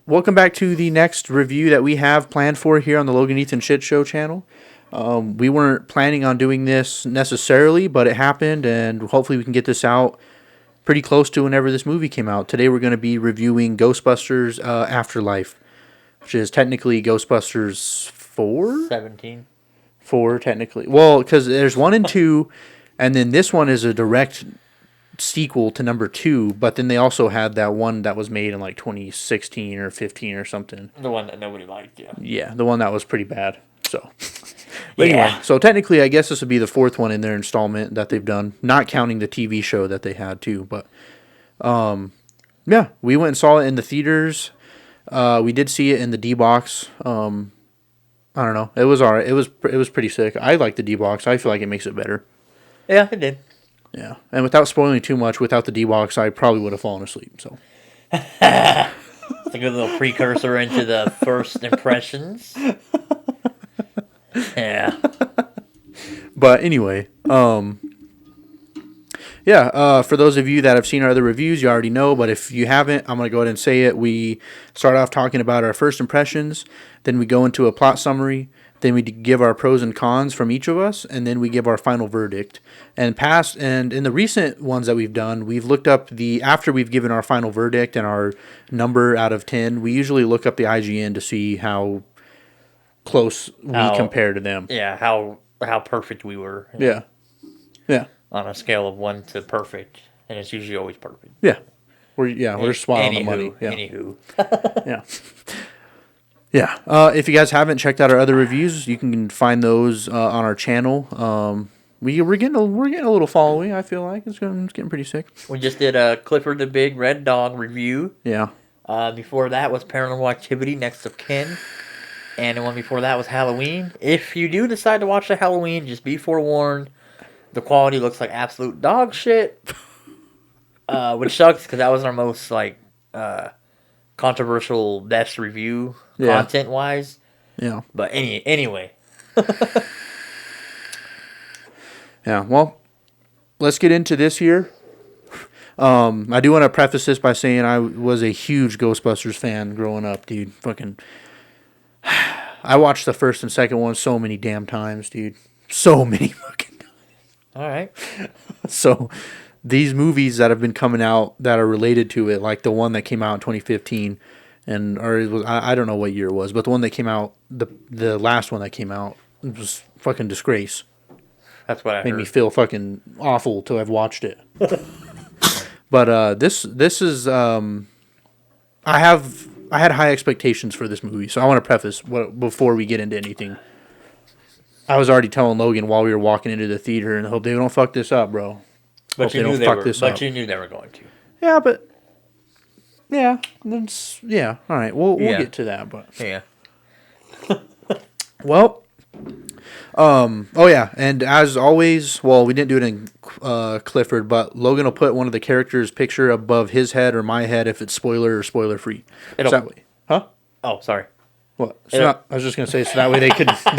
Welcome back to the next review that we have planned for here on the Logan Ethan Shit Show channel. We weren't planning on doing this necessarily, but it happened, and hopefully we can get this out pretty close to whenever this movie came out. Today we're going to be reviewing Ghostbusters Afterlife, which is technically Ghostbusters 4? 17. 4, technically. Well, because there's 1 and 2, and then this one is a direct sequel to number 2, but then they also had that one that was made in like 2016 or 15 or something. The one that nobody liked, yeah. Yeah, the one that was pretty bad. So, but anyway, so technically, I guess this would be the 4th one in their installment that they've done, not counting the TV show that they had too. But, yeah, we went and saw it in the theaters. We did see it in the D box. I don't know. It was alright. It was pretty sick. I like the D box. I feel like it makes it better. Yeah, it did. Yeah, and without spoiling too much, without the D box, I probably would have fallen asleep. So, it's a good little precursor into the first impressions. Yeah. But anyway, yeah, for those of you that have seen our other reviews, you already know. But if you haven't, I'm going to go ahead and say it. We start off talking about our first impressions. Then we go into a plot summary. Then we give our pros and cons from each of us. And then we give our final verdict. And in the recent ones that we've done, we've looked up after we've given our final verdict and our number out of 10, we usually look up the IGN to see how close we compare to them. Yeah, how perfect we were. Yeah. Yeah. On a scale of 1 to perfect, and it's usually always perfect. Yeah. We're spot on the money. Yeah. Anywho. Yeah. Yeah. If you guys haven't checked out our other reviews, you can find those on our channel. We're getting a little following. I feel like it's getting pretty sick. We just did a Clifford the Big Red Dog review. Yeah. Before that was Paranormal Activity Next of Kin. And the one before that was Halloween. If you do decide to watch the Halloween, just be forewarned. The quality looks like absolute dog shit. Which sucks because that was our most controversial best review content-wise. Yeah. But anyway. Yeah, well, let's get into this here. I do want to preface this by saying I was a huge Ghostbusters fan growing up, dude. Fucking, I watched the first and second one so many damn times, dude. So many fucking times. All right. So, these movies that have been coming out that are related to it, like the one that came out in 2015, I don't know what year it was, but the one that came out, the last one that came out, it was fucking disgrace. That's what I heard. Made me feel fucking awful to have watched it. But this is I had high expectations for this movie, so I want to preface before we get into anything. I was already telling Logan while we were walking into the theater, and I hope they don't fuck this up, bro. But you knew they were. But you knew they were going to. Yeah, but yeah. All right, we'll get to that, but yeah. Well. Oh yeah, and as always, well, we didn't do it in Clifford, but Logan will put one of the characters' picture above his head or my head if it's spoiler or spoiler free. Huh? Oh, sorry. What? I was just gonna say so that way they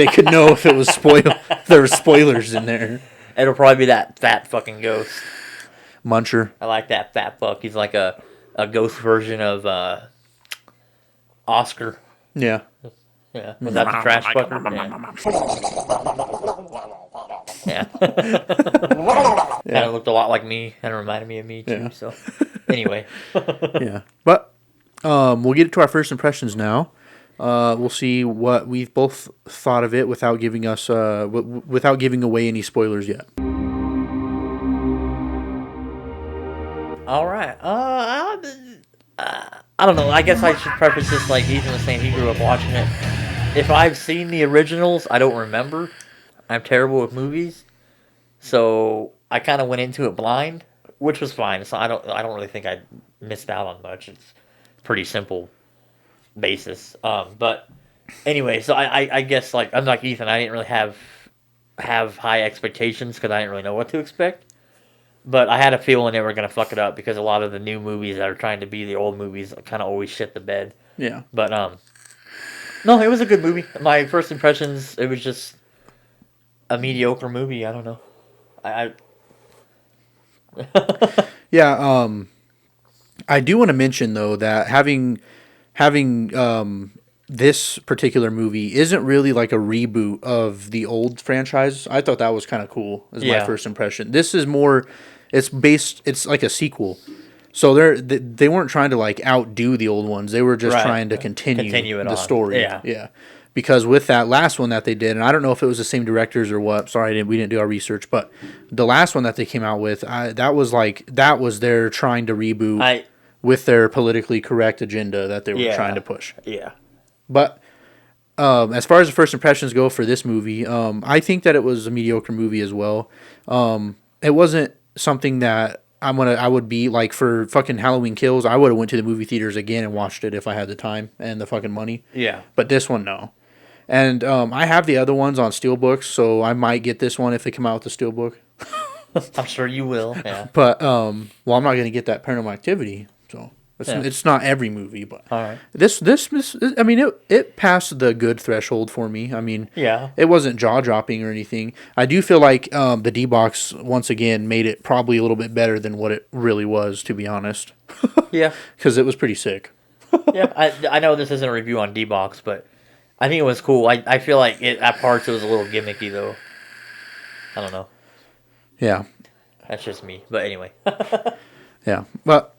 could know if it was if there were spoilers in there. It'll probably be that fat fucking ghost. Muncher. I like that fat fuck. He's like a ghost version of Oscar. Yeah. Yeah, was that the trash fucker? Yeah. Kind of looked a lot like me. Kind of reminded me of me, too. Yeah. So, anyway. Yeah. But we'll get to our first impressions now. We'll see what we've both thought of it without giving away any spoilers yet. All right. I don't know. I guess I should preface this like Ethan was saying he grew up watching it. If I've seen the originals, I don't remember. I'm terrible with movies, so I kind of went into it blind, which was fine. So I don't really think I missed out on much. It's pretty simple basis. But anyway, so I guess like unlike Ethan, I didn't really have high expectations because I didn't really know what to expect. But I had a feeling they were going to fuck it up because a lot of the new movies that are trying to be the old movies kind of always shit the bed. Yeah. But, no, it was a good movie. My first impressions, it was just a mediocre movie. I don't know. Yeah, I do want to mention, though, that having having this particular movie isn't really like a reboot of the old franchise. I thought that was kind of cool as my first impression. This is more, it's like a sequel. So they weren't trying to like outdo the old ones. They were just trying to continue it the on. story. Yeah. Because with that last one that they did, and I don't know if it was the same directors or what. Sorry, we didn't do our research. But the last one that they came out with, that was their trying to reboot with their politically correct agenda that they were trying to push. Yeah. But as far as the first impressions go for this movie, I think that it was a mediocre movie as well. It wasn't something that I would be like for fucking Halloween Kills. I would have went to the movie theaters again and watched it if I had the time and the fucking money. Yeah. But this one, no. And I have the other ones on Steelbooks, so I might get this one if they come out with the Steelbook. I'm sure you will. Yeah. But well, I'm not going to get that Paranormal Activity, so it's not every movie. But all right. This I mean, it passed the good threshold for me. I mean, it wasn't jaw dropping or anything. I do feel like the D-Box once again made it probably a little bit better than what it really was, to be honest. Yeah. Because it was pretty sick. Yeah, I know this isn't a review on D-Box, but I think it was cool. I feel like at parts it was a little gimmicky, though. I don't know. Yeah. That's just me. But anyway. Yeah. But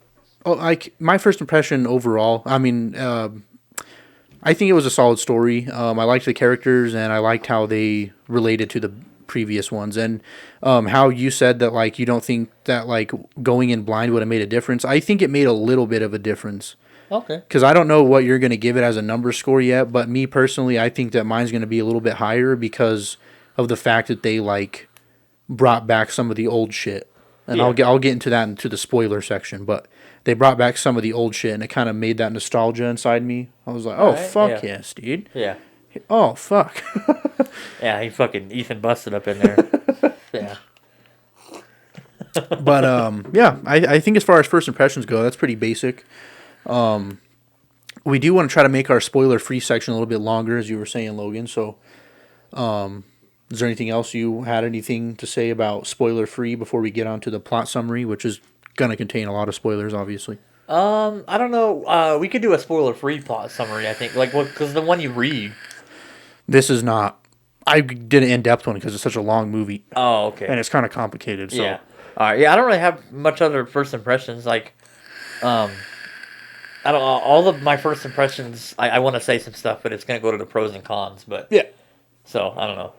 like my first impression overall, I mean, I think it was a solid story. I liked the characters and I liked how they related to the previous ones. And how you said that like you don't think that like going in blind would have made a difference. I think it made a little bit of a difference. Okay. Because I don't know what you're going to give it as a number score yet, but me personally, I think that mine's going to be a little bit higher because of the fact that they like brought back some of the old shit. And I'll get into that into the spoiler section, but they brought back some of the old shit and it kind of made that nostalgia inside me. I was like, oh, fuck yes, dude. Yeah. Oh, fuck. Yeah, he fucking Ethan busted up in there. Yeah. But yeah, I think as far as first impressions go, that's pretty basic. We do want to try to make our spoiler-free section a little bit longer, as you were saying, Logan. So, is there anything else you had anything to say about spoiler-free before we get on to the plot summary, which is going to contain a lot of spoilers, obviously? I don't know. We could do a spoiler-free plot summary, I think. Like, because the one you read. This is not. I did an in-depth one because it's such a long movie. Oh, okay. And it's kind of complicated. So. Yeah. All right. Yeah, I don't really have much other first impressions. Like, I don't know. All of my first impressions, I want to say some stuff, but it's going to go to the pros and cons. But yeah. So, I don't know.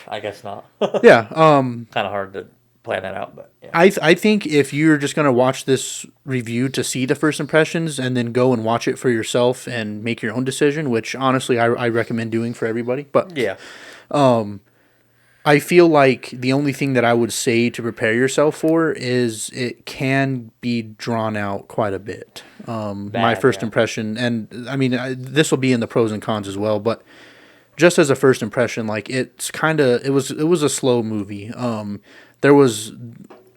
I guess not. Yeah. Kind of hard to plan that out, but yeah. I think if you're just going to watch this review to see the first impressions and then go and watch it for yourself and make your own decision, which honestly I recommend doing for everybody. But yeah. I feel like the only thing that I would say to prepare yourself for is it can be drawn out quite a bit. My first impression, and I mean, this will be in the pros and cons as well, but just as a first impression, like it was a slow movie. There was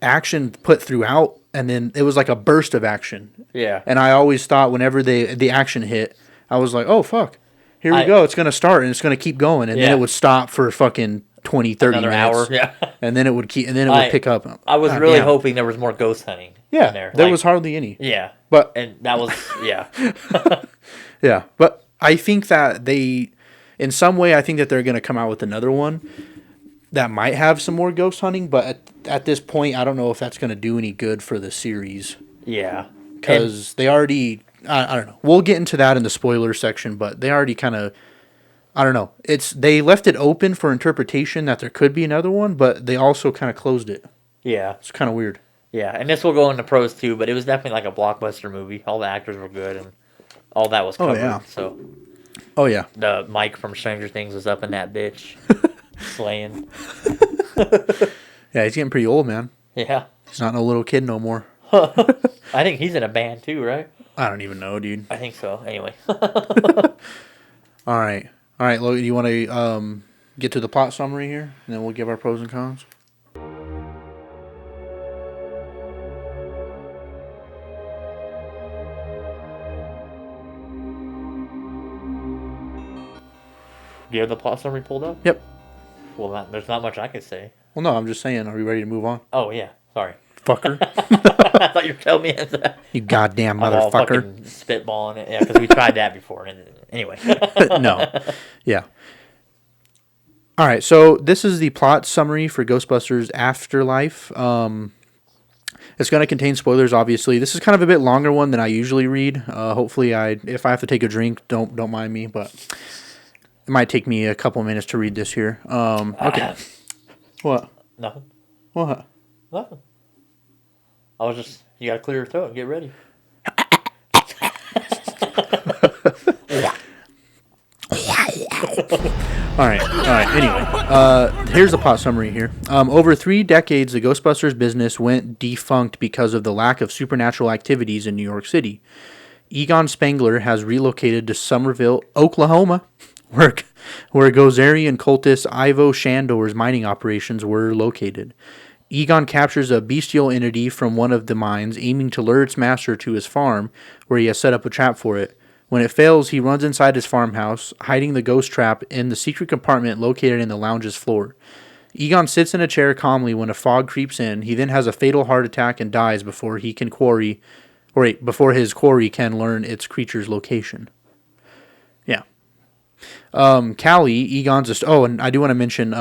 action put throughout, and then it was like a burst of action. Yeah. And I always thought whenever the action hit, I was like, oh, fuck. Here we go. It's going to start, and it's going to keep going. And then it would stop for fucking 20, 30 Another minutes. hour. Yeah. And then it would would pick up. I was really hoping there was more ghost hunting in there. There was hardly any. Yeah. But and that was, yeah. Yeah. But I think that in some way, I think that they're going to come out with another one that might have some more ghost hunting, but at this point, I don't know if that's going to do any good for the series. Yeah. Because they already, I don't know. We'll get into that in the spoiler section, but they already kind of, I don't know. They left it open for interpretation that there could be another one, but they also kind of closed it. Yeah. It's kind of weird. Yeah, and this will go into pros too, but it was definitely like a blockbuster movie. All the actors were good, and all that was covered. Oh, yeah. So. Oh, yeah. The Mike from Stranger Things was up in that bitch. Slaying. Yeah, he's getting pretty old, man. Yeah. He's not no little kid no more. I think he's in a band too, right? I don't even know, dude. I think so. Anyway. All right, Logan, you want to get to the plot summary here, and then we'll give our pros and cons? Do you have the plot summary pulled up? Yep. Well, there's not much I could say. Well, no, I'm just saying, are we ready to move on? Oh, yeah. Sorry. Fucker. I thought you were telling me that. You goddamn I'm all motherfucker. fucking spitballing it. Yeah, because we tried that before. And anyway. No. Yeah. All right, so this is the plot summary for Ghostbusters Afterlife. It's going to contain spoilers, obviously. This is kind of a bit longer one than I usually read. Hopefully, if I have to take a drink, don't mind me, but it might take me a couple minutes to read this here. Okay. What? Nothing. What? Nothing. I was just, you got to clear your throat and get ready. All right. Anyway, here's the plot summary here. Over 3 decades, the Ghostbusters business went defunct because of the lack of supernatural activities in New York City. Egon Spengler has relocated to Somerville, Oklahoma, where Gozerian cultist Ivo Shandor's mining operations were located. Egon captures a bestial entity from one of the mines, aiming to lure its master to his farm, where he has set up a trap for it. When it fails, he runs inside his farmhouse, hiding the ghost trap in the secret compartment located in the lounge's floor. Egon sits in a chair calmly when a fog creeps in. He then has a fatal heart attack and dies before his quarry can learn its creature's location. Yeah. Callie, Egon's... Oh, and I do want to mention,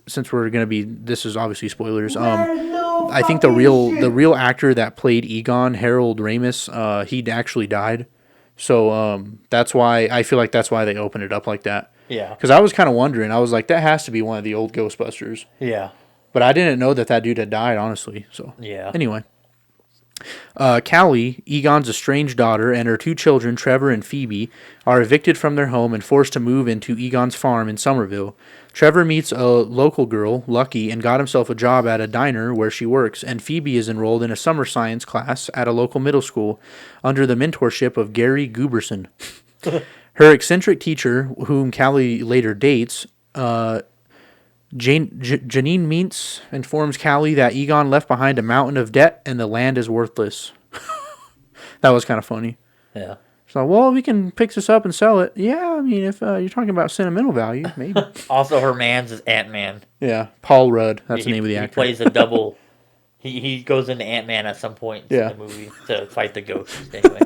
since we're going to be... This is obviously spoilers. I think the real actor that played Egon, Harold Ramis, he actually died. So that's why I feel like that's why they opened it up like that. Yeah. Because I was kind of wondering. I was like, that has to be one of the old Ghostbusters. Yeah. But I didn't know that dude had died, honestly. So Yeah. Anyway. Callie, Egon's estranged daughter, and her 2 children, Trevor and Phoebe, are evicted from their home and forced to move into Egon's farm in Somerville. Trevor meets a local girl, Lucky, and got himself a job at a diner where she works, and Phoebe is enrolled in a summer science class at a local middle school under the mentorship of Gary Guberson. Her eccentric teacher, whom Callie later dates, Janine Meents, informs Callie that Egon left behind a mountain of debt and the land is worthless. That was kind of funny. Yeah. So, well, we can pick this up and sell it. Yeah, I mean, if you're talking about sentimental value, maybe. Also, her man's is Ant-Man. Yeah, Paul Rudd. That's the name of the actor. He plays a double. He goes into Ant-Man at some point in the movie to fight the ghosts. Anyway.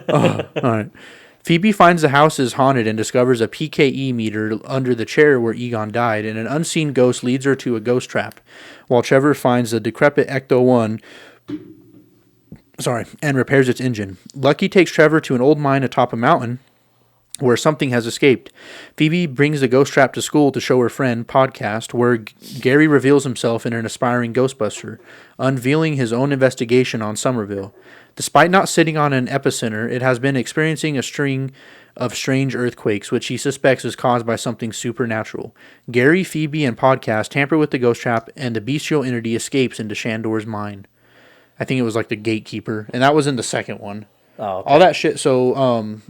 All right. Phoebe finds the house is haunted and discovers a PKE meter under the chair where Egon died, and an unseen ghost leads her to a ghost trap, while Trevor finds the decrepit Ecto-1 and repairs its engine. Lucky takes Trevor to an old mine atop a mountain where something has escaped. Phoebe brings the ghost trap to school to show her friend, Podcast, where Gary reveals himself in an aspiring Ghostbuster, unveiling his own investigation on Somerville. Despite not sitting on an epicenter, it has been experiencing a string of strange earthquakes, which he suspects is caused by something supernatural. Gary, Phoebe, and Podcast tamper with the ghost trap, and the bestial entity escapes into Shandor's mine. I think it was like the gatekeeper, and that was in the second one. Oh, okay. All that shit. So,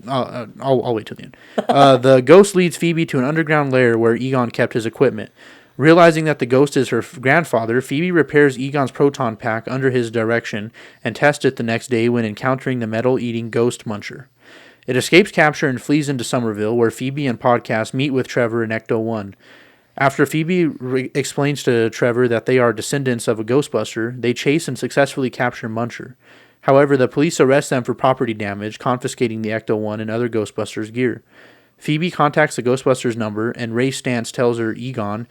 I'll wait till the end. The ghost leads Phoebe to an underground lair where Egon kept his equipment. Realizing that the ghost is her grandfather, Phoebe repairs Egon's proton pack under his direction and tests it the next day when encountering the metal-eating ghost muncher. It escapes capture and flees into Somerville, where Phoebe and Podcast meet with Trevor and Ecto-1. After Phoebe explains to Trevor that they are descendants of a Ghostbuster, they chase and successfully capture Muncher. However, the police arrest them for property damage, confiscating the Ecto-1 and other Ghostbusters gear. Phoebe contacts the Ghostbusters number, and Ray Stantz tells her Egon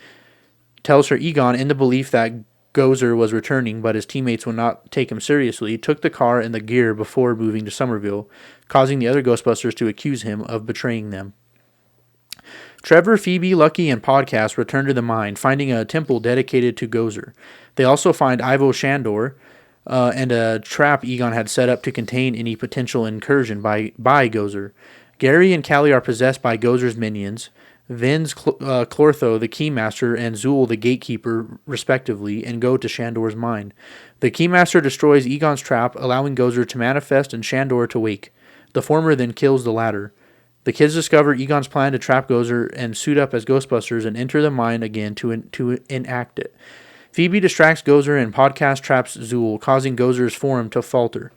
in the belief that Gozer was returning, but his teammates would not take him seriously, took the car and the gear before moving to Somerville, causing the other Ghostbusters to accuse him of betraying them. Trevor, Phoebe, Lucky, and Podcast return to the mine, finding a temple dedicated to Gozer. They also find Ivo Shandor and a trap Egon had set up to contain any potential incursion by Gozer. Gary and Callie are possessed by Gozer's minions, Vince Clortho, the Keymaster, and Zool, the Gatekeeper, respectively, and go to Shandor's mine. The Keymaster destroys Egon's trap, allowing Gozer to manifest and Shandor to wake. The former then kills the latter. The kids discover Egon's plan to trap Gozer and suit up as Ghostbusters and enter the mine again to enact it. Phoebe distracts Gozer and Podcast traps Zool, causing Gozer's form to falter.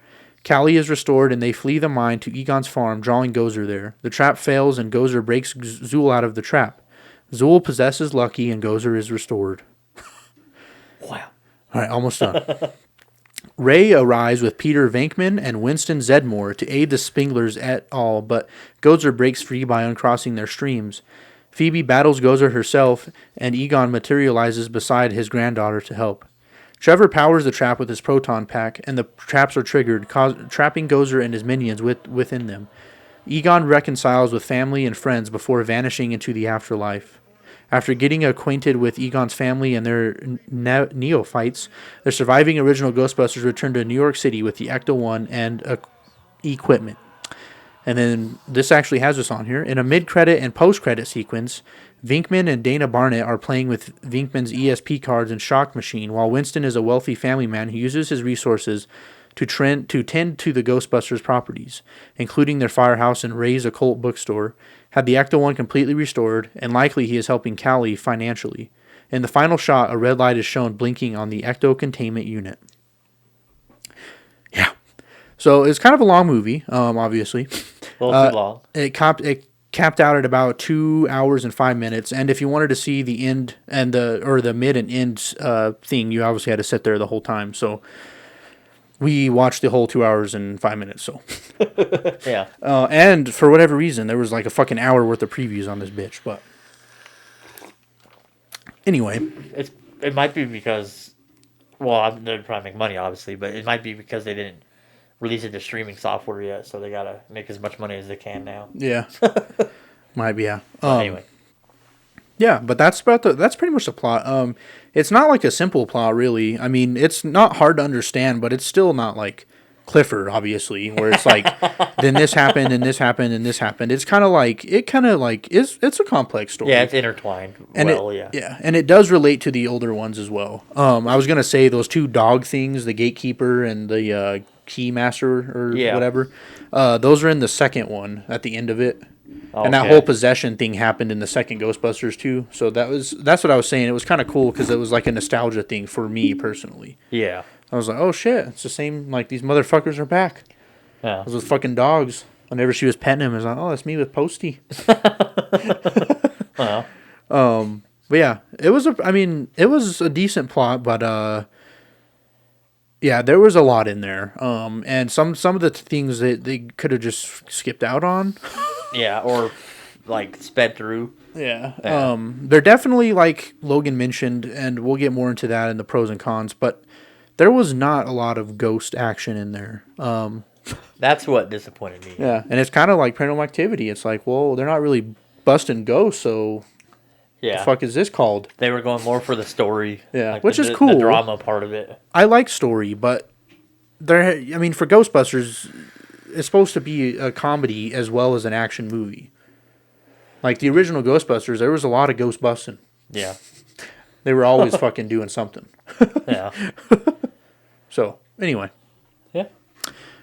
Callie is restored and they flee the mine to Egon's farm, drawing Gozer there. The trap fails and Gozer breaks Zool out of the trap. Zool possesses Lucky and Gozer is restored. Wow. All right, almost done. Ray arrives with Peter Venkman and Winston Zedmore to aid the Spinglers et al., but Gozer breaks free by uncrossing their streams. Phoebe battles Gozer herself, and Egon materializes beside his granddaughter to help. Trevor powers the trap with his proton pack, and the traps are triggered, trapping Gozer and his minions within them. Egon reconciles with family and friends before vanishing into the afterlife. After getting acquainted with Egon's family and their neophytes, the surviving original Ghostbusters return to New York City with the Ecto-1 and equipment. And then this actually has us on here. In a mid-credit and post-credit sequence, Vinkman and Dana Barnett are playing with Vinkman's ESP cards and shock machine, while Winston is a wealthy family man who uses his resources to tend to the Ghostbusters properties, including their firehouse and Ray's occult bookstore, had the Ecto-1 completely restored, and likely he is helping Callie financially. In the final shot, a red light is shown blinking on the Ecto containment unit. Yeah. So it's kind of a long movie, obviously. A little too long. It capped out at about 2 hours and 5 minutes, and if you wanted to see the end and the mid and end thing, you obviously had to sit there the whole time. So we watched the whole 2 hours and 5 minutes. So yeah. And for whatever reason, there was like a fucking hour worth of previews on this bitch. But anyway, it might be because, well, they'd probably make money, obviously, but it might be because they didn't release it to streaming software yet, so they gotta make as much money as they can now. Yeah, might be. Yeah. Anyway. Yeah, but that's pretty much the plot. It's not like a simple plot, really. I mean, it's not hard to understand, but it's still not like Clifford, obviously, where it's like, then this happened, and this happened, and this happened. It's kind of like it's a complex story. Yeah, it's intertwined. And yeah, and it does relate to the older ones as well. I was gonna say those two dog things, the gatekeeper and the keymaster or whatever. Those are in the second one at the end of it. And that whole possession thing happened in the second Ghostbusters too. So that's what I was saying. It was kind of cool because it was like a nostalgia thing for me personally. Yeah. I was like, oh shit, it's the same. Like these motherfuckers are back. Yeah. Those fucking dogs. Whenever she was petting him, I was like, oh, that's me with Posty. Well. But yeah, it was a decent plot, but yeah, there was a lot in there. And some of the things that they could have just skipped out on. Yeah, or like sped through. Yeah. They're definitely, like Logan mentioned, and we'll get more into that in the pros and cons, but there was not a lot of ghost action in there. That's what disappointed me. Yeah, and it's kind of like Paranormal Activity. It's like, well, they're not really busting ghosts, so yeah, the fuck is this called? They were going more for the story. Yeah, like which is cool. The drama part of it. I like story, but for Ghostbusters, it's supposed to be a comedy as well as an action movie. Like the original Ghostbusters, there was a lot of ghost busting. Yeah. They were always fucking doing something. Yeah. So, anyway. Yeah.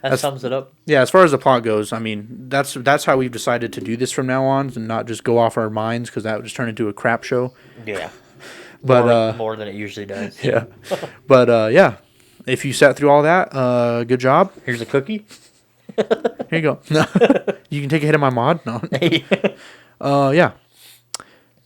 That sums it up. Yeah, as far as the plot goes, I mean, that's how we've decided to do this from now on and not just go off our minds because that would just turn into a crap show. Yeah. But more than it usually does. Yeah. But yeah, if you sat through all that, good job. Here's a cookie. Here you go. You can take a hit of my mod. No. Yeah.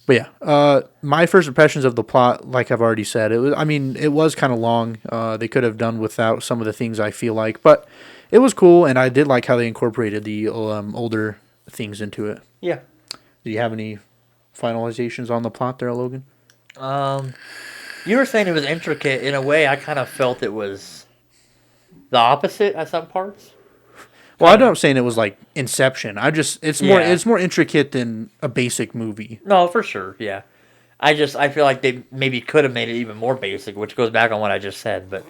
But yeah, my first impressions of the plot, like I've already said, it was kind of long. They could have done without some of the things I feel like, but it was cool, and I did like how they incorporated the older things into it. Yeah. Do you have any finalizations on the plot there, Logan? You were saying it was intricate. In a way, I kind of felt it was the opposite at some parts. Well, I'm not saying it was like Inception. It's more intricate than a basic movie. No, for sure, yeah. I feel like they maybe could have made it even more basic, which goes back on what I just said, but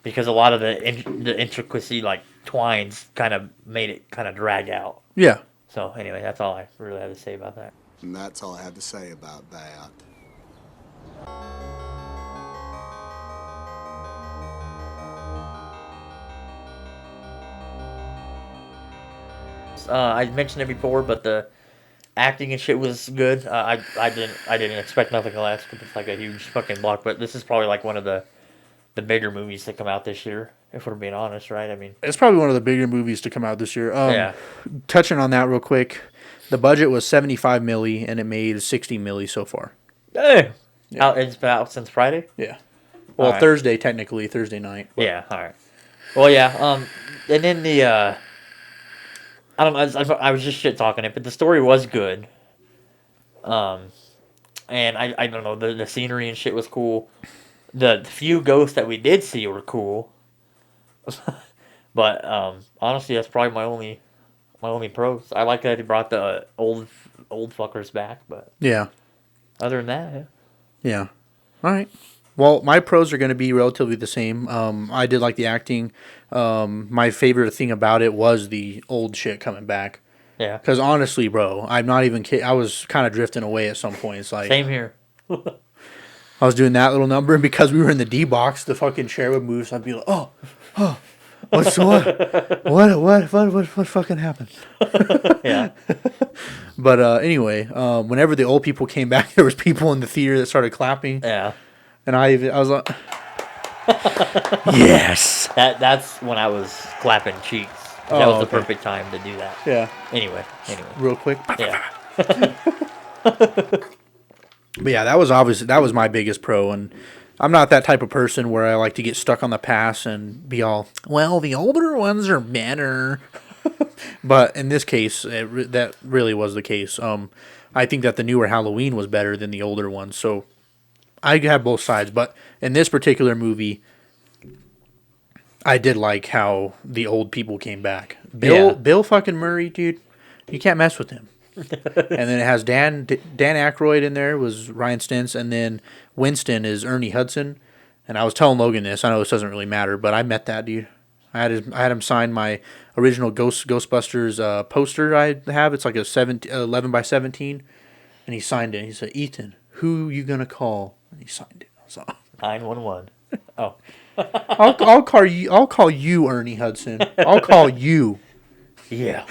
because a lot of the intricacy, like twines, kind of made it kind of drag out. Yeah. So anyway, that's all I really have to say about that. And that's all I have to say about that. I mentioned it before, but the acting and shit was good. I didn't expect nothing less because it's like a huge fucking block. But this is probably like one of the bigger movies that come out this year. If we're being honest, right? I mean, it's probably one of the bigger movies to come out this year. Yeah. Touching on that real quick, the budget was $75 million and it made $60 million so far. Hey, yeah. It's been out since Friday. Yeah. Well, right. Thursday night. But. Yeah. All right. Well, yeah. And then I don't know. I was just shit talking it, but the story was good. Um, and I don't know. The scenery and shit was cool. The few ghosts that we did see were cool. But honestly, that's probably my only pros. I like that he brought the old fuckers back, but Yeah. other than that, yeah. Yeah. All right. Well, my pros are going to be relatively the same. I did like the acting. My favorite thing about it was the old shit coming back. Yeah. Because honestly, bro, I'm not even kidding. I was kind of drifting away at some point. It's like Same here. I was doing that little number, and because we were in the D box, the fucking chair would move. So I'd be like, oh, what's what fucking happened? Yeah. But anyway, whenever the old people came back, there was people in the theater that started clapping, Yeah. and I was like, yes, That's when I was clapping cheeks. That was the okay. perfect time to do that. Yeah. Anyway. Real quick. Yeah. But yeah, that was my biggest pro, and I'm not that type of person where I like to get stuck on the past and be all, well, the older ones are better. But in this case, that really was the case. I think that the newer Halloween was better than the older one, so I have both sides. But in this particular movie, I did like how the old people came back. Bill fucking Murray, dude, you can't mess with him. And then it has Dan Aykroyd in there, was Ryan Stintz, and then Winston is Ernie Hudson. And I was telling Logan this. I know this doesn't really matter, but I met that dude. I had him sign my original Ghostbusters poster I have. It's like a 11 by 17, and he signed it. He said, "Ethan, who you gonna call?" And he signed it. So 911. Oh. I'll call you Ernie Hudson. I'll call you. Yeah.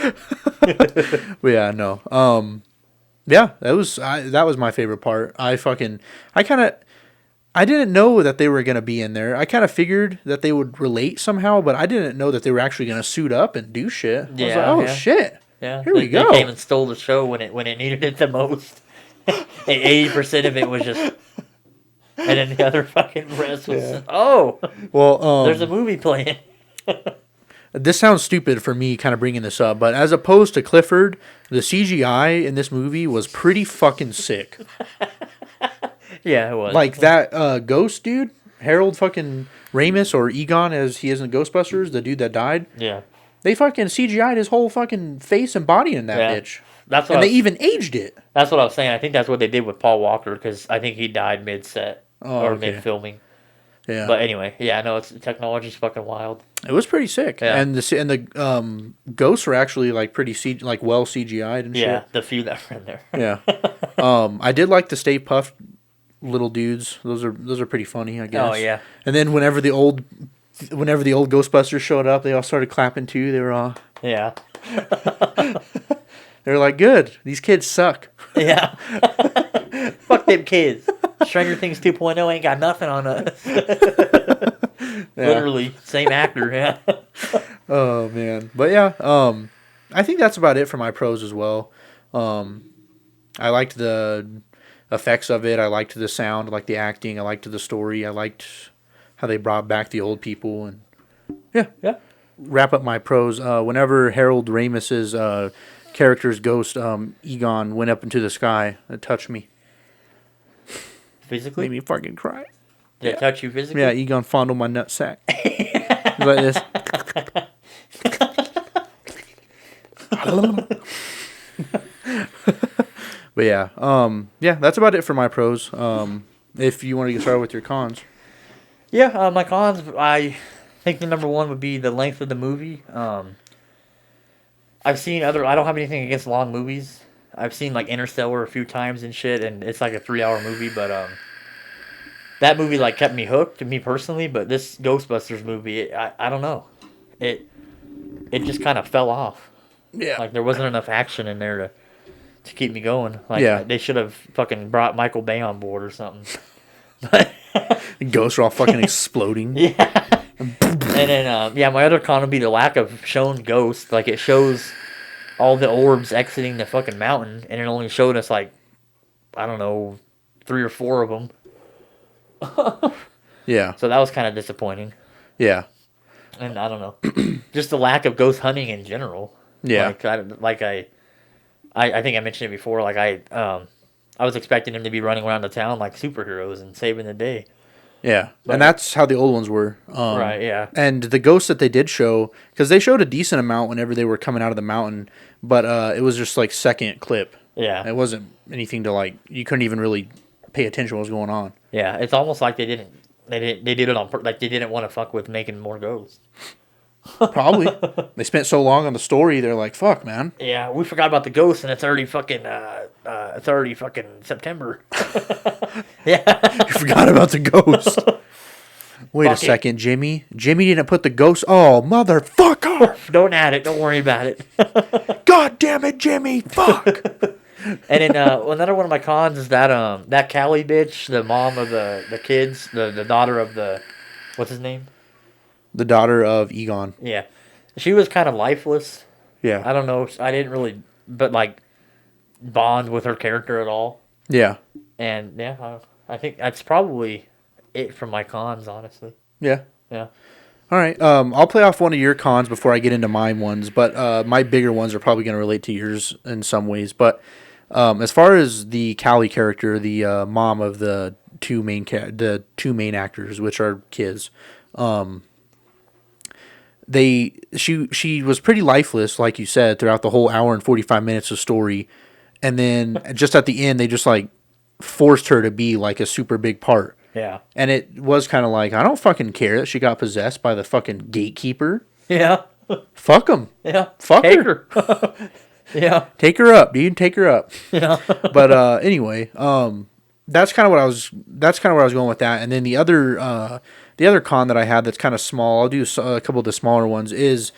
But yeah, no. Yeah, that was my favorite part. I didn't know that they were gonna be in there. I kind of figured that they would relate somehow, but I didn't know that they were actually gonna suit up and do shit. I was like, oh shit. Yeah. Here we go. They came and stole the show when it needed it the most. And 80% of it was just, and then the other fucking rest was just, well, there's a movie playing. This sounds stupid for me kind of bringing this up, but as opposed to Clifford, the CGI in this movie was pretty fucking sick. Yeah, it was. Like that ghost dude, Harold fucking Ramis, or Egon as he is in Ghostbusters, the dude that died. Yeah. They fucking CGI'd his whole fucking face and body in that bitch. That's what and they even aged it. That's what I was saying. I think that's what they did with Paul Walker, because I think he died mid-set or okay. mid-filming. Yeah. But anyway, yeah, no, technology's fucking wild. It was pretty sick. Yeah. And the ghosts were actually like pretty well CGI'd and shit. Yeah, the few that were in there. Yeah. I did like the Stay Puft little dudes. Those are pretty funny, I guess. Oh yeah. And then whenever the old Ghostbusters showed up, they all started clapping too. They were all Yeah. they were like, "Good. These kids suck." Yeah. Fuck them kids. Stranger Things 2.0 ain't got nothing on us. Literally, same actor. Yeah. Oh man, but yeah, I think that's about it for my pros as well. I liked the effects of it. I liked the sound. I liked the acting. I liked the story. I liked how they brought back the old people, and yeah. Wrap up my pros. Whenever Harold Ramis's character's ghost, Egon, went up into the sky, it touched me. Physically? Made me fucking cry. Did it touch you physically? Yeah, Egon fondled my nutsack. Like this. But yeah, that's about it for my pros. If you want to get started with your cons. Yeah, my cons, I think the number one would be the length of the movie. I've seen I don't have anything against long movies. I've seen like Interstellar a few times and shit, and it's like a 3-hour movie, but that movie like kept me hooked, me personally. But this Ghostbusters movie, I don't know, it just kind of fell off. Yeah, like there wasn't enough action in there to keep me going. Like they should have fucking brought Michael Bay on board or something. But the ghosts are all fucking exploding. Yeah. And then my other con would be the lack of shown ghosts. Like it shows all the orbs exiting the fucking mountain, and it only showed us like, I don't know, 3 or 4 of them. Yeah. So that was kind of disappointing. Yeah. And I don't know, just the lack of ghost hunting in general. Yeah. I think I mentioned it before. I was expecting him to be running around the town like superheroes and saving the day. Yeah, But- and that's how the old ones were. Right, yeah. And the ghosts that they did show, because they showed a decent amount whenever they were coming out of the mountain, but it was just like second clip. Yeah, It wasn't anything to like. You couldn't even really pay attention to what was going on. yeah. It's almost like they did it on like they didn't want to fuck with making more ghosts. Probably they spent so long on the story. They're like, "Fuck, man." Yeah, we forgot about the ghosts, and it's already fucking September. Yeah, You forgot about the ghost. Wait a Fuck it. second, Jimmy. Jimmy didn't put the ghost. Oh, motherfucker! don't add it. Don't worry about it. God damn it, Jimmy! Fuck. And then another one of my cons is that Callie bitch, the mom of the kids, the daughter of the what's his name? The daughter of Egon. Yeah, she was kind of lifeless. Yeah. I don't know. I didn't really, but like bond with her character at all. Yeah. And yeah, I think that's probably it for my cons, honestly. Yeah. Yeah. All right. I'll play off one of your cons before I get into my ones, but my bigger ones are probably going to relate to yours in some ways. But as far as the Callie character, the mom of the two main actors, which are kids, she was pretty lifeless, like you said, throughout the whole hour and 45 minutes of story, and then just at the end they just like forced her to be like a super big part. Yeah. And it was kind of like, I don't fucking care that she got possessed by the fucking gatekeeper. Yeah. Fuck him. Yeah. Fuck Take her. Yeah. Take her up, dude. Take her up. Yeah. But anyway, that's kind of what I was. That's kind of where I was going with that. And then the other con that I had that's kind of small. I'll do a couple of the smaller ones. Is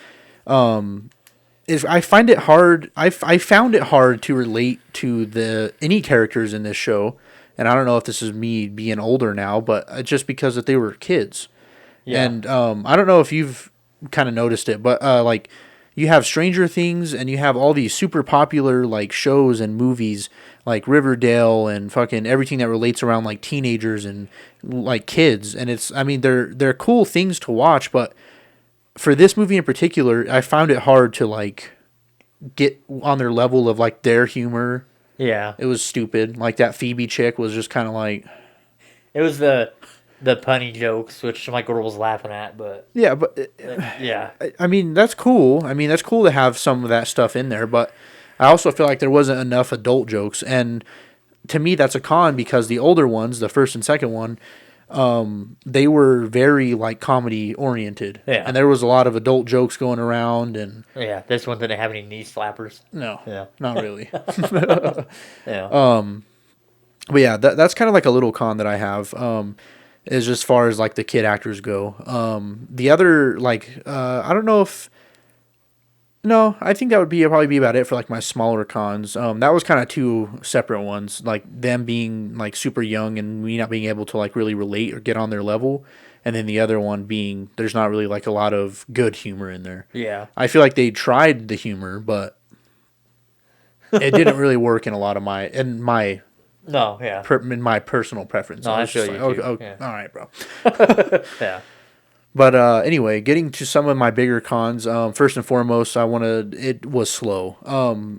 I find it hard. I found it hard to relate to any characters in this show. And I don't know if this is me being older now, but just because that they were kids. Yeah. And I don't know if you've kind of noticed it, but like you have Stranger Things and you have all these super popular like shows and movies like Riverdale and fucking everything that relates around like teenagers and like kids. And they're cool things to watch, but for this movie in particular, I found it hard to like get on their level of like their humor. Yeah. It was stupid. Like that Phoebe chick was just kind of like, It was the punny jokes, which my girl was laughing at, but yeah, but yeah. I mean, that's cool. I mean, that's cool to have some of that stuff in there, but I also feel like there wasn't enough adult jokes. And to me, that's a con because the older ones, the first and second one, they were very like comedy oriented. Yeah. And there was a lot of adult jokes going around and Yeah. This one didn't have any knee slappers. no, Yeah. not really. Yeah. But yeah, that's kind of like a little con that I have. Is as far as like the kid actors go. The other like I don't know if no, I think that would probably be about it for like my smaller cons. That was kind of two separate ones, like them being like super young and me not being able to like really relate or get on their level, and then the other one being there's not really like a lot of good humor in there. Yeah. I feel like they tried the humor, but it didn't really work in a lot of my No, yeah. in my personal preference. No, I was feel just you like, too, okay, yeah. all right, bro. Yeah. But anyway, getting to some of my bigger cons. First and foremost, it was slow.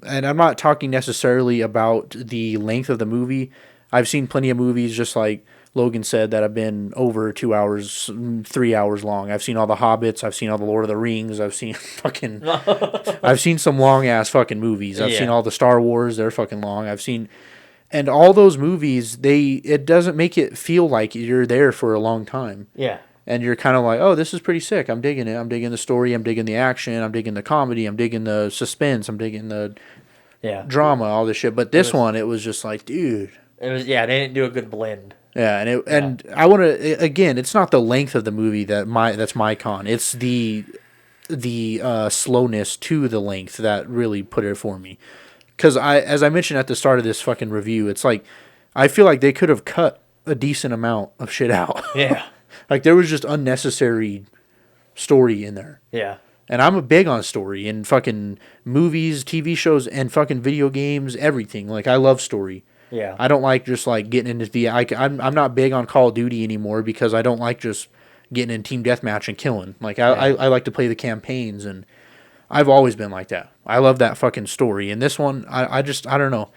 And I'm not talking necessarily about the length of the movie. I've seen plenty of movies, just like Logan said, that have been over 2 hours, 3 hours long. I've seen all the Hobbits. I've seen all the Lord of the Rings. I've seen I've seen some long ass fucking movies. I've Yeah. seen all the Star Wars. They're fucking long. And all those movies, it doesn't make it feel like you're there for a long time. Yeah. And you're kind of like, oh, this is pretty sick. I'm digging it. I'm digging the story. I'm digging the action. I'm digging the comedy. I'm digging the suspense. I'm digging the Yeah. drama, all this shit. But this one, it was just like, dude. It was they didn't do a good blend. Yeah, and I want to again. It's not the length of the movie that's my con. It's the slowness to the length that really put it for me. Because as I mentioned at the start of this fucking review, it's like I feel like they could have cut a decent amount of shit out. Yeah. Like there was just unnecessary story in there. Yeah. And I'm a big on story in fucking movies, TV shows, and fucking video games, everything. Like I love story. Yeah. I don't like just like getting into I'm not big on Call of Duty anymore because I don't like just getting in team deathmatch and killing. Like I like to play the campaigns, and I've always been like that. I love that fucking story. And this one, I don't know.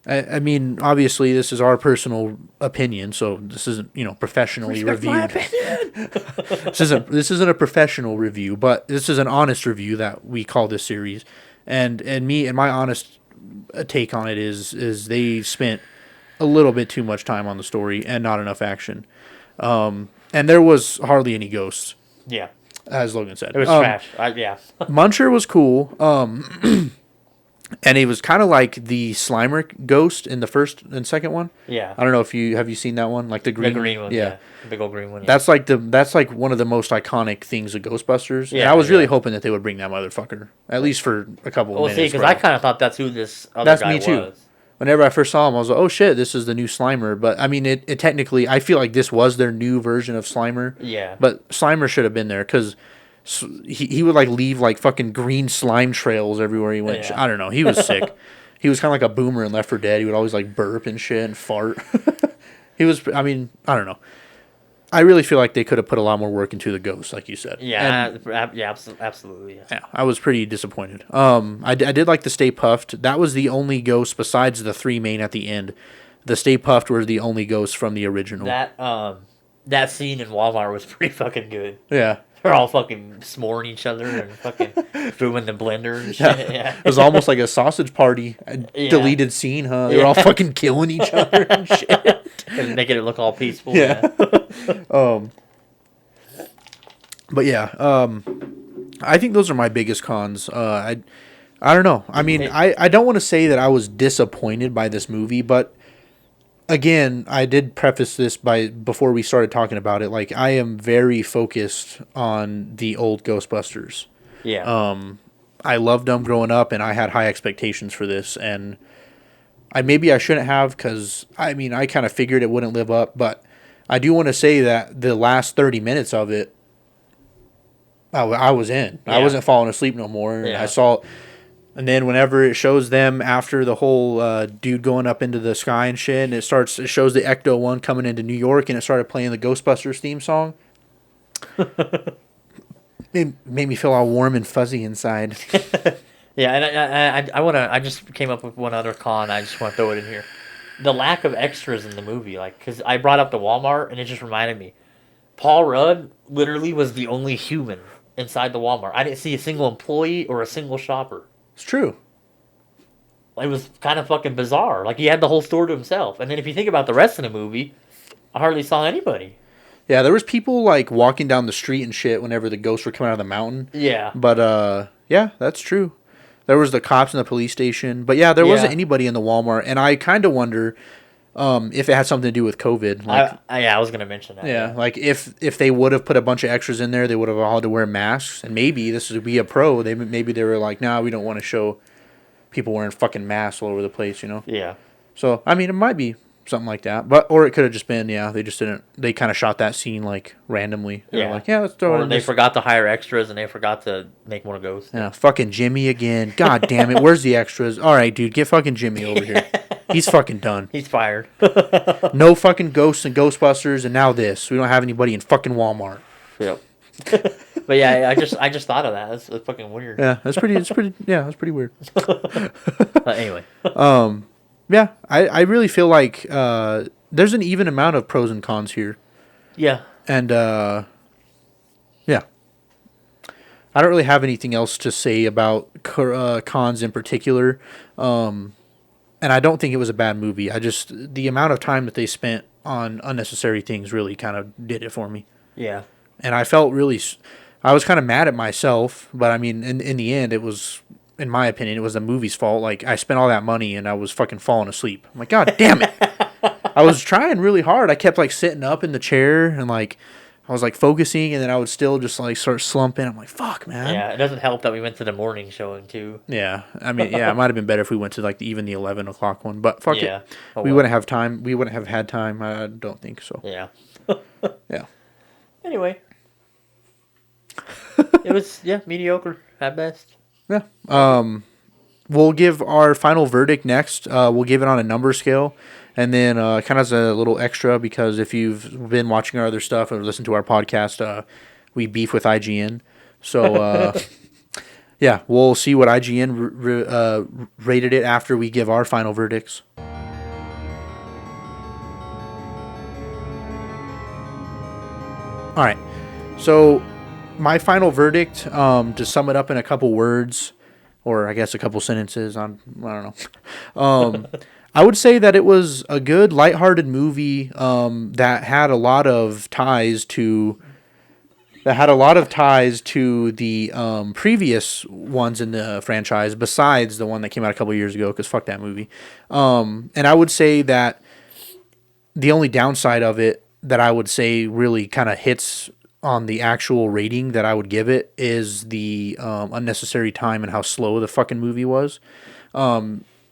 I mean, obviously, this is our personal opinion, so this isn't professionally reviewed. This isn't a professional review, but this is an honest review that we call this series. And my honest take on it is they spent a little bit too much time on the story and not enough action. And there was hardly any ghosts. Yeah, as Logan said, it was trash. Muncher was cool. And he was kind of like the Slimer ghost in the first and second one. Yeah. I don't know if have you seen that one, like the green one. Yeah. The big old green one. Yeah. That's like one of the most iconic things of Ghostbusters. Yeah. And I was really hoping that they would bring that motherfucker at least for a couple of minutes. Well, see, because I kind of thought that's who this other guy was. That's me too. Whenever I first saw him, I was like, "Oh shit, this is the new Slimer." But I mean, it technically, I feel like this was their new version of Slimer. Yeah. But Slimer should have been there because he would like leave like fucking green slime trails everywhere he went. Yeah. I don't know. He was sick. He was kind of like a boomer in Left 4 Dead. He would always like burp and shit and fart. He was. I mean, I don't know. I really feel like they could have put a lot more work into the ghost, like you said. Yeah, absolutely. Yeah. Yeah, I was pretty disappointed. I did like the Stay Puffed. That was the only ghost besides the three main at the end. The Stay Puffed were the only ghosts from the original. That scene in Walmart was pretty fucking good. Yeah. They're all fucking s'moring each other and fucking doing the blender and shit. Yeah. It was almost like a sausage party, deleted scene, huh? They were all fucking killing each other and shit. And making it look all peaceful. Yeah. But yeah, I think those are my biggest cons. I don't know. I mean, I don't want to say that I was disappointed by this movie, but again, I did preface this before we started talking about it. Like, I am very focused on the old Ghostbusters. Yeah. I loved them growing up, and I had high expectations for this, and maybe I shouldn't have, because I mean, I kind of figured it wouldn't live up, but I do want to say that the last 30 minutes of it, I was in. Yeah. I wasn't falling asleep no more. Yeah. I saw. And then whenever it shows them after the whole dude going up into the sky and shit, and it shows the Ecto one coming into New York, and it started playing the Ghostbusters theme song. It made me feel all warm and fuzzy inside. Yeah, and I just came up with one other con. I just want to throw it in here. The lack of extras in the movie, because I brought up the Walmart, and it just reminded me. Paul Rudd literally was the only human inside the Walmart. I didn't see a single employee or a single shopper. It's true. It was kind of fucking bizarre. Like, he had the whole store to himself. And then if you think about the rest of the movie, I hardly saw anybody. Yeah, there was people, like, walking down the street and shit whenever the ghosts were coming out of the mountain. Yeah. But, yeah, that's true. There was the cops in the police station. But, yeah, there wasn't anybody in the Walmart. And I kind of wonder if it had something to do with COVID. Like, I was going to mention that. Yeah, like, if they would have put a bunch of extras in there, they would have all had to wear masks. And maybe this would be a pro. Maybe they were like, nah, we don't want to show people wearing fucking masks all over the place, Yeah. So, I mean, it might be something like that. Or it could have just been, they just didn't, they kind of shot that scene, like, randomly. They were like, let's throw it in. Or they forgot to hire extras, and they forgot to make more ghosts. Yeah, fucking Jimmy again. God damn it, where's the extras? All right, dude, get fucking Jimmy over here. He's fucking done. He's fired. No fucking ghosts and Ghostbusters, and now this. We don't have anybody in fucking Walmart. Yep. But yeah, I just thought of that. That's fucking weird. Yeah, that's pretty weird. Anyway. Yeah, I really feel like there's an even amount of pros and cons here. Yeah. And yeah. I don't really have anything else to say about cons in particular. And I don't think it was a bad movie. The amount of time that they spent on unnecessary things really kind of did it for me. Yeah. And I felt I was kind of mad at myself, but I mean, in the end, it was, in my opinion, it was the movie's fault. Like, I spent all that money and I was fucking falling asleep. I'm like, God damn it. I was trying really hard. I kept like sitting up in the chair and like, I was like focusing, and then I would still just like start slumping. I'm like, fuck, man. Yeah, it doesn't help that we went to the morning showing too. Yeah, I mean, yeah, it might have been better if we went to like even the 11 o'clock one, but fuck it. We wouldn't have time. We wouldn't have had time. I don't think so. Yeah. Yeah. Anyway, it was mediocre at best. Yeah. We'll give our final verdict next. We'll give it on a number scale, And then kind of as a little extra, because if you've been watching our other stuff or listened to our podcast, we beef with IGN. So, yeah, we'll see what IGN rated it after we give our final verdicts. All right. So, my final verdict, to sum it up in a couple words, or I guess a couple sentences, I don't know. I would say that it was a good, lighthearted movie that had a lot of ties to the previous ones in the franchise, besides the one that came out a couple years ago, because fuck that movie. And I would say that the only downside of it that I would say really kind of hits on the actual rating that I would give it is the unnecessary time and how slow the fucking movie was.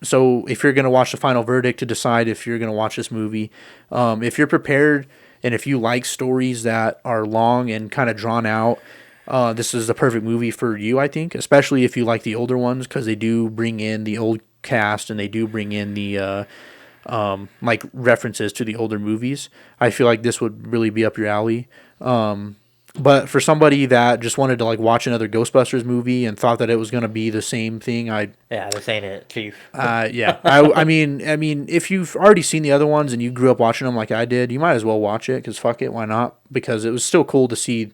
So if you're going to watch the final verdict to decide if you're going to watch this movie, if you're prepared and if you like stories that are long and kind of drawn out, this is the perfect movie for you, I think, especially if you like the older ones, because they do bring in the old cast and they do bring in the like references to the older movies. I feel like this would really be up your alley. But for somebody that just wanted to like watch another Ghostbusters movie and thought that it was going to be the same thing, this ain't it, Chief. yeah. I mean, if you've already seen the other ones and you grew up watching them like I did, you might as well watch it, because fuck it, why not? Because it was still cool to see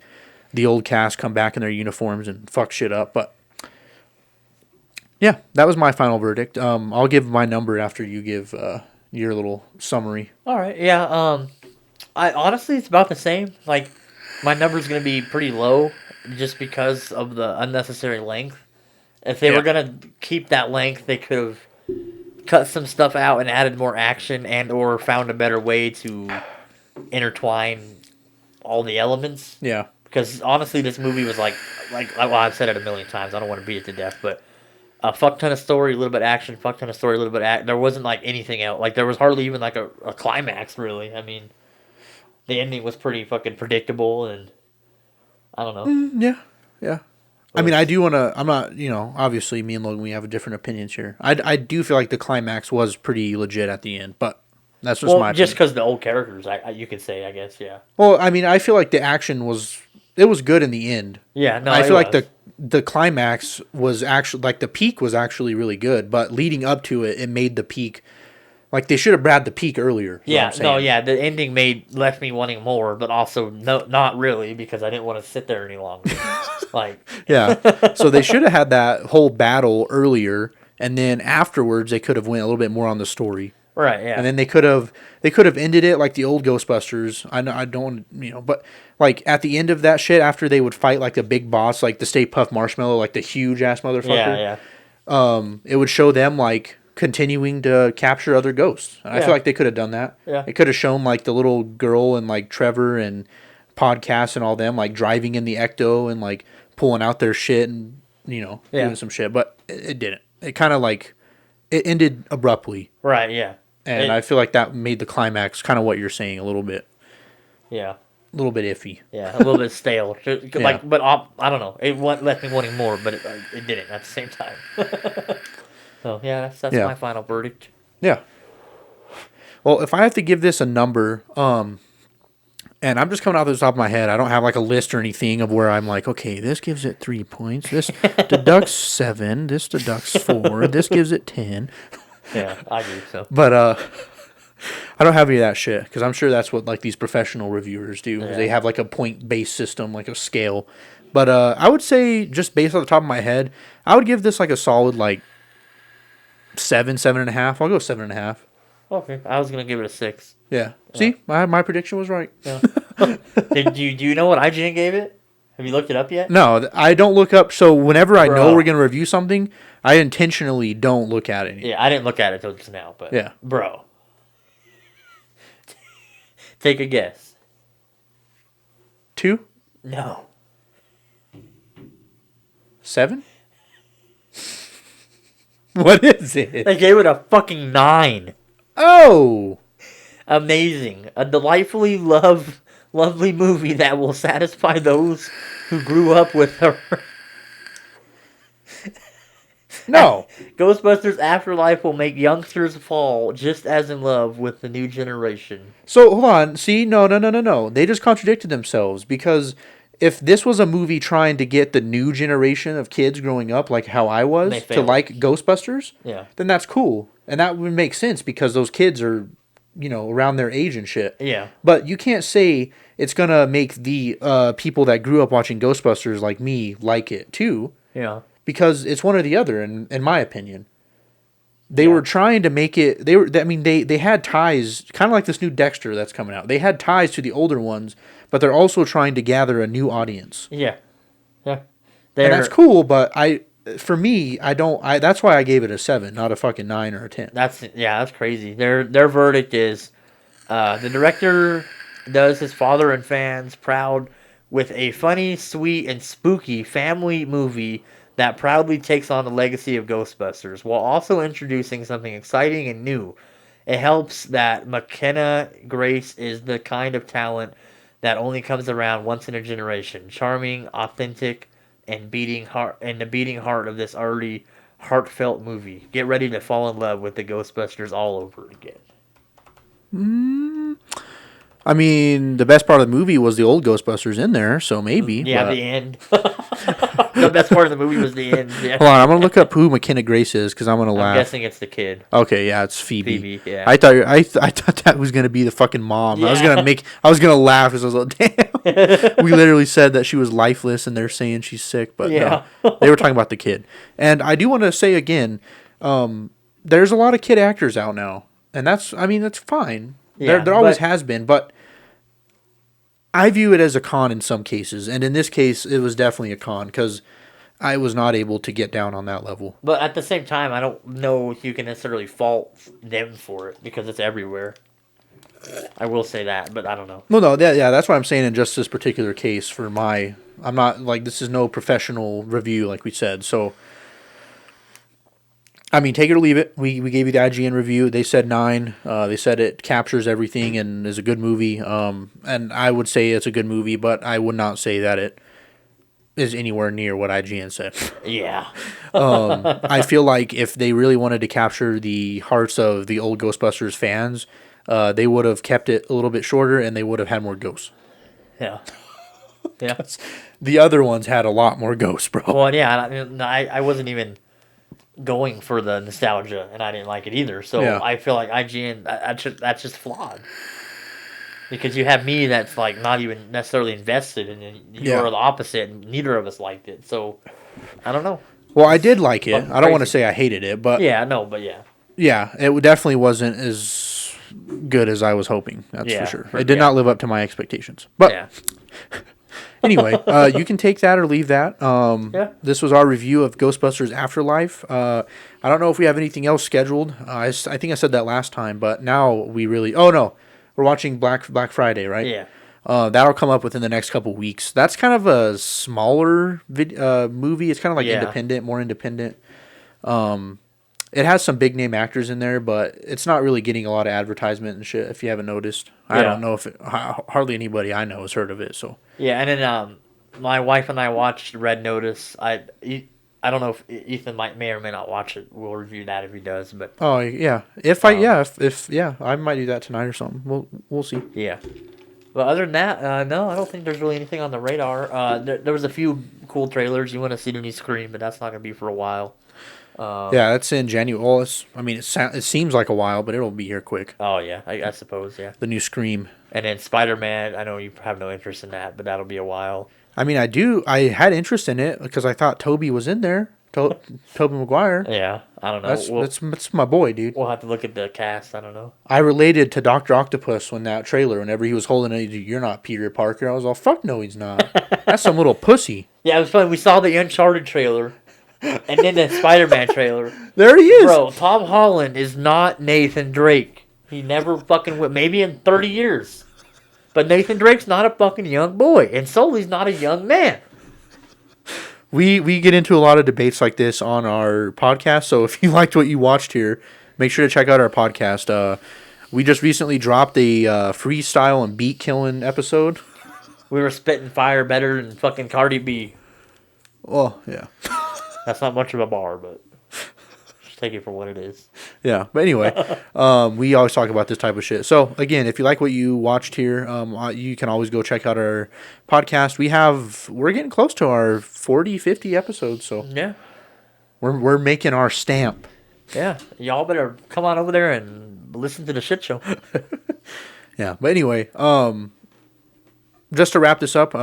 the old cast come back in their uniforms and fuck shit up. But yeah, that was my final verdict. I'll give my number after you give your little summary. All right, yeah. I honestly, it's about the same. Like, my number's gonna be pretty low, just because of the unnecessary length. If they were gonna keep that length, they could have cut some stuff out and added more action, and or found a better way to intertwine all the elements. Yeah. Because honestly, this movie was like well, I've said it a million times. I don't want to beat it to death, but a fuck ton of story, a little bit of action, fuck ton of story, a little bit of act. There wasn't like anything else. Like, there was hardly even like a climax, really. I mean, the ending was pretty fucking predictable, and I don't know. Yeah. I mean, I do want to. I'm not. Obviously, me and Logan, we have different opinions here. I do feel like the climax was pretty legit at the end, but that's just my opinion. Just because the old characters, you could say, I guess, yeah. Well, I mean, I feel like the action was good in the end. Yeah, no, I feel like the climax was actually, like, the peak was actually really good, but leading up to it, it made the peak. Like, they should have had the peak earlier. Yeah, the ending left me wanting more, but also not really, because I didn't want to sit there any longer. Yeah, so they should have had that whole battle earlier, and then afterwards they could have went a little bit more on the story. Right, yeah. And then they could have ended it like the old Ghostbusters. I don't, but like at the end of that shit, after they would fight like the big boss, like the Stay Puft Marshmallow, like the huge ass motherfucker. Yeah. It would show them like continuing to capture other ghosts. And I feel like they could have done that. Yeah. It could have shown like the little girl and like Trevor and Podcast and all them like driving in the Ecto and like pulling out their shit and doing some shit, but it didn't. It kind of like it ended abruptly. Right. Yeah. And I feel like that made the climax kind of what you're saying a little bit. Yeah. A little bit iffy. Yeah, a little bit stale. Like, but I don't know. It left me wanting more, but it didn't at the same time. So yeah, that's my final verdict. Yeah. Well, if I have to give this a number, and I'm just coming out of the top of my head, I don't have like a list or anything of where I'm like, okay, this gives it 3 points. This deducts 7. This deducts 4. This gives it 10. Yeah, I do so. But I don't have any of that shit, because I'm sure that's what like these professional reviewers do. Yeah. They have like a point-based system, like a scale. But I would say, just based on the top of my head, I would give this like a solid like 7.5. I'll go 7.5. Okay, I was gonna give it a 6. Yeah. See, my prediction was right. Yeah. Do you know what IGN gave it? Have you looked it up yet? No, I don't look up. So whenever I know we're gonna review something, I intentionally don't look at it. Yeah, I didn't look at it until just now, but yeah, bro, take a guess. 2? No. 7? What is it? They gave it a fucking 9. Oh, amazing! A delightfully lovely movie that will satisfy those who grew up with her. No. Ghostbusters Afterlife will make youngsters fall just as in love with the new generation. So hold on. See, no. They just contradicted themselves because if this was a movie trying to get the new generation of kids growing up, like how I They was, to failed. like Ghostbusters, Yeah. then that's cool, and that would make sense because those kids are, around their age and shit. Yeah. But you can't say it's gonna make the people that grew up watching Ghostbusters like me like it too, Yeah. because it's one or the other. In my opinion. They Yeah. were trying to make it. They had ties, kind of like this new Dexter that's coming out. They had ties to the older ones, but they're also trying to gather a new audience, Yeah. Yeah. and that's cool. But for me, I don't. That's why I gave it a 7, not a fucking 9 or a 10. That's crazy. Their verdict is, the director does his father and fans proud with a funny, sweet, and spooky family movie that proudly takes on the legacy of Ghostbusters while also introducing something exciting and new. It helps that McKenna Grace is the kind of talent that only comes around once in a generation. Charming, authentic, and the beating heart of this already heartfelt movie. Get ready to fall in love with the Ghostbusters all over again. I mean, the best part of the movie was the old Ghostbusters in there, so maybe. Yeah, but- the end. The best part of the movie was the end. Yeah. Hold on, I'm gonna look up who McKenna Grace is because I'm gonna I'm laugh. guessing it's the kid. Okay, yeah, it's Phoebe. Phoebe, yeah. I thought I thought that was gonna be the fucking mom. I was Yeah. gonna laugh because I was like, damn. We literally said that she was lifeless, and they're saying she's sick, but Yeah. no, they were talking about the kid. And I do want to say again, there's a lot of kid actors out now, and that's fine. Yeah, there always but- has been, but I view it as a con in some cases, and in this case, it was definitely a con because I was not able to get down on that level. But at the same time, I don't know if you can necessarily fault them for it because it's everywhere. I will say that, but I don't know. Well, no, that's what I'm saying in just this particular case. I'm not like this is no professional review, like we said. So, I mean, take it or leave it. We gave you the IGN review. They said 9. They said it captures everything and is a good movie. And I would say it's a good movie, but I would not say that it is anywhere near what IGN said. Yeah. I feel like if they really wanted to capture the hearts of the old Ghostbusters fans, they would have kept it a little bit shorter and they would have had more ghosts. Yeah. Yeah. The other ones had a lot more ghosts, bro. Well, yeah, I wasn't even going for the nostalgia, and I didn't like it either. So Yeah. I feel like IGN, that's just flawed. Because you have me that's like not even necessarily invested, and then you are the opposite, and neither of us liked it. So I don't know. Well, I did like it. I don't want to Crazy. say I hated it, but Yeah, no, but yeah. yeah, it definitely wasn't as good as I was hoping. That's Yeah, for sure. for- It did yeah. not live up to my expectations. But Yeah. anyway, you can take that or leave that. Yeah. This was our review of Ghostbusters Afterlife. I don't know if we have anything else scheduled. I think I said that last time, but now we really. Oh no, we're watching Black Friday, right? Yeah. That'll come up within the next couple weeks. That's kind of a smaller movie. It's kind of like Yeah. more independent. It has some big name actors in there, but it's not really getting a lot of advertisement and shit. If you haven't noticed, I Yeah. don't know if hardly anybody I know has heard of it. So Yeah, and then my wife and I watched Red Notice. I don't know if Ethan may or may not watch it. We'll review that if he does, but oh yeah, if I might do that tonight or something. We'll see. yeah. But other than that, no, I don't think there's really anything on the radar. There was a few cool trailers. You want to see the new Scream, but that's not gonna be for a while. Yeah, that's in January. Well, it seems like a while, but it'll be here quick. Oh yeah, I suppose yeah. The new Scream. And then Spider-Man. I know you have no interest in that, but that'll be a while. I mean, I do. I had interest in it because I thought Toby was in there. Toby Maguire. Yeah, I don't know. That's my boy, dude. We'll have to look at the cast. I don't know. I related to Dr. Octopus when that trailer, whenever he was holding it, you're not Peter Parker. I was all, fuck no, he's not. That's some little pussy. Yeah, it was funny. We saw the Uncharted trailer, and then the Spider-Man trailer. There he is. Bro, Tom Holland is not Nathan Drake. He never fucking will. Maybe in 30 years. But Nathan Drake's not a fucking young boy, and Sully's not a young man. We get into a lot of debates like this on our podcast, so if you liked what you watched here, make sure to check out our podcast. We just recently dropped a freestyle and beat killing episode. We were spitting fire better than fucking Cardi B. Oh, yeah. That's not much of a bar, but take it for what it is. Yeah, but anyway, we always talk about this type of shit. So again, if you like what you watched here, you can always go check out our podcast. We're getting close to our 40, 50 episodes, so Yeah. we're making our stamp. Yeah. Y'all better come on over there and listen to the shit show. Yeah, but anyway, just to wrap this up,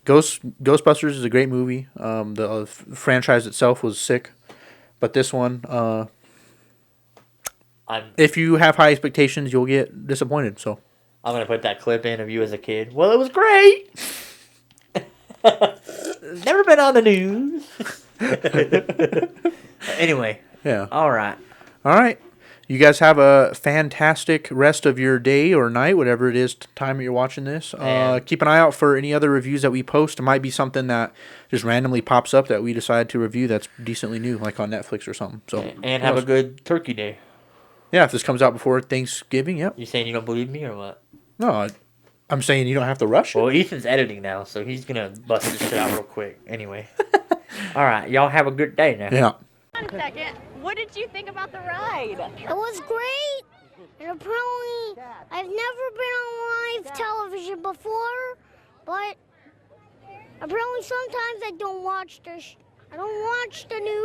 Ghostbusters is a great movie. The franchise itself was sick, but this one, if you have high expectations, you'll get disappointed. So I'm gonna put that clip in of you as a kid. Well, it was great. Never been on the news. Anyway. yeah. All right. All right. You guys have a fantastic rest of your day or night, whatever it is time that you're watching this. Keep an eye out for any other reviews that we post. It might be something that just randomly pops up that we decide to review that's decently new, like on Netflix or something. So And have a good Turkey Day. Yeah, if this comes out before Thanksgiving, yep. You saying you don't believe me or what? No, I'm saying you don't have to rush it. Well, Ethan's editing now, so he's gonna bust this shit out real quick. Anyway. All right. Y'all have a good day now. Yeah. 1 second. What did you think about the ride? It was great. And apparently, I've never been on live television before, but apparently sometimes I don't watch the news.